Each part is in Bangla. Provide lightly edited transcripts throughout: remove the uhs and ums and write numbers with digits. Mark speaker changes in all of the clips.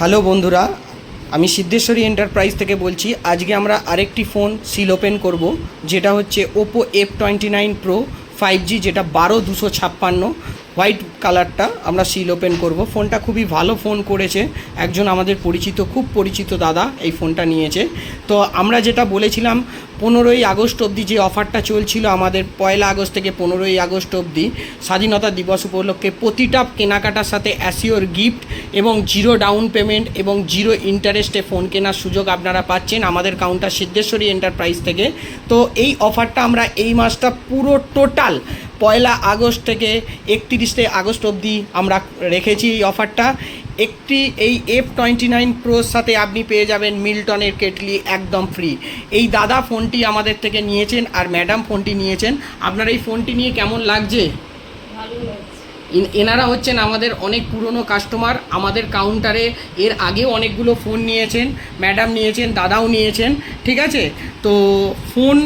Speaker 1: হ্যালো বন্ধুরা, আমি সিদ্ধেশ্বরী এন্টারপ্রাইজ থেকে বলছি। আজকে আমরা আরেকটি ফোন সিল ওপেন করব, যেটা হচ্ছে ওপো F29 Pro 5G, যেটা 12256 হোয়াইট কালারটা আমরা সিল ওপেন করব। ফোনটা খুবই ভালো ফোন করেছে একজন আমাদের খুব পরিচিত দাদা এই ফোনটা নিয়েছে। তো আমরা যেটা বলেছিলাম 15ই আগস্ট অবধি যে অফারটা চলছিল আমাদের, 1 আগস্ট থেকে 15ই আগস্ট অবধি স্বাধীনতা দিবস উপলক্ষে প্রতিটা কেনাকাটার সাথে অ্যাসিওর গিফট এবং জিরো ডাউন পেমেন্ট এবং জিরো ইন্টারেস্টে ফোন কেনার সুযোগ আপনারা পাচ্ছেন আমাদের কাউন্টার সিদ্ধেশ্বরী এন্টারপ্রাইজ থেকে। তো এই অফারটা আমরা এই মাসটা পুরো টোটাল 1 আগস্ট থেকে 31 আগস্ট অবধি আমরা রেখেছি এই অফারটা। এই F29 Proর সাথে আপনি পেয়ে যাবেন মিল্টনের কেটলি একদম ফ্রি। এই দাদা ফোনটি আমাদের থেকে নিয়েছেন আর ম্যাডাম ফোনটি নিয়েছেন। আপনার এই ফোনটি নিয়ে কেমন লাগছে? এনারা হচ্ছেন আমাদের অনেক পুরনো কাস্টমার, আমাদের কাউন্টারে এর আগেও অনেকগুলো ফোন নিয়েছেন, ম্যাডাম নিয়েছেন, দাদাও নিয়েছেন। ঠিক আছে, তো ফোন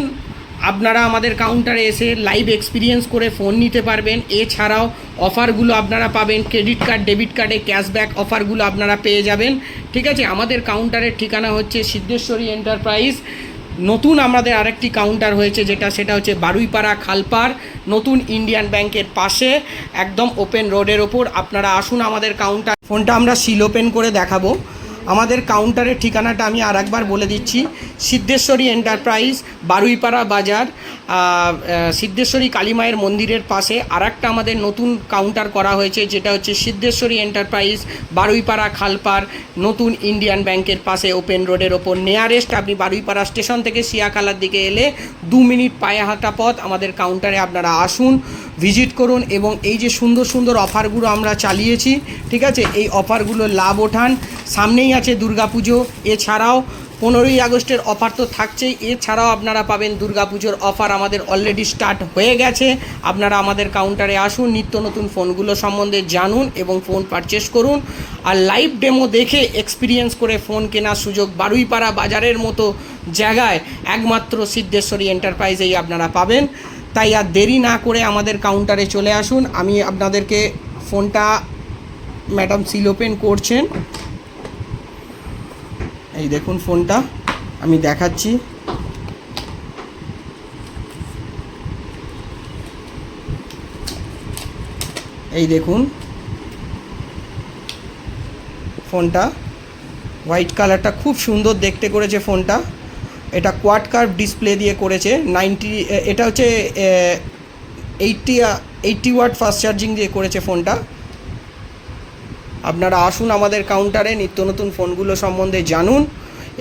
Speaker 1: আপনারা আমাদের কাউন্টারে এসে লাইভ এক্সপিরিয়েন্স করে ফোন নিতে পারবেন। এছাড়াও অফারগুলো আপনারা পাবেন, ক্রেডিট কার্ড, ডেবিট কার্ডে ক্যাশব্যাক অফারগুলো আপনারা পেয়ে যাবেন। ঠিক আছে, আমাদের কাউন্টারের ঠিকানা হচ্ছে সিদ্ধেশ্বরী এন্টারপ্রাইজ। নতুন আমাদের আরেকটি কাউন্টার হয়েছে, সেটা হচ্ছে বারুইপাড়া খালপাড়, নতুন ইন্ডিয়ান ব্যাংকের পাশে, একদম ওপেন রোডের ওপর। আপনারা আসুন আমাদের কাউন্টার। ফোনটা আমরা সিল ওপেন করে দেখাবো। আমাদের কাউন্টারের ঠিকানাটা আমি আর একবার বলে দিচ্ছি, সিদ্ধেশ্বরী এন্টারপ্রাইজ, বারুইপাড়া বাজার, সিদ্ধেশ্বরী কালীমায়ের মন্দিরের পাশে আরেকটা আমাদের নতুন কাউন্টার করা হয়েছে, যেটা হচ্ছে সিদ্ধেশ্বরী এন্টারপ্রাইজ, বারুইপাড়া খালপাড়, নতুন ইন্ডিয়ান ব্যাংকের পাশে, ওপেন রোডের ওপর। নিয়ারেস্ট আপনি বারুইপাড়া স্টেশন থেকে শিয়াখালার দিকে এলে 2 মিনিট পায়ে হাঁটা পথ। আমাদের কাউন্টারে আপনারা আসুন, ভিজিট করুন এবং এই যে সুন্দর সুন্দর অফারগুলো আমরা চালিয়েছি, ঠিক আছে, এই অফারগুলোর লাভ ওঠান। সামনেই আছে দুর্গাপুজো, এছাড়াও 15ই আগস্টের অফার তো থাকছেই, এছাড়াও আপনারা পাবেন দুর্গাপুজোর অফার আমাদের অলরেডি স্টার্ট হয়ে গেছে। আপনারা আমাদের কাউন্টারে আসুন, নিত্য নতুন ফোনগুলো সম্বন্ধে জানুন এবং ফোন পারচেস করুন। আর লাইভ ডেমো দেখে এক্সপিরিয়েন্স করে ফোন কেনার সুযোগ বারুইপাড়া বাজারের মতো জায়গায় একমাত্র সিদ্ধেশ্বরী এন্টারপ্রাইজেই আপনারা পাবেন। তাই আর দেরি না করে আমাদের কাউন্টারে চলে আসুন। আমি আপনাদেরকে ফোনটা, ম্যাডাম সিল ওপেন করছেন, এই দেখুন ফোনটা আমি দেখাচ্ছি। এই দেখুন ফোনটা, হোয়াইট কালারটা খুব সুন্দর দেখতে করেছে ফোনটা। এটা কোয়াড কার্ভ ডিসপ্লে দিয়ে করেছে। এটা হচ্ছে 80 ওয়াট ফাস্ট চার্জিং দিয়ে করেছে ফোনটা। আপনারা আসুন আমাদের কাউন্টারে, নিত্য নতুন ফোনগুলো সম্বন্ধে জানুন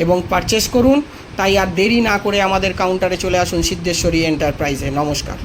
Speaker 1: এবং পারচেস করুন। তাই আর দেরি না করে আমাদের কাউন্টারে চলে আসুন সিদ্ধেশ্বরী এন্টারপ্রাইজে। নমস্কার।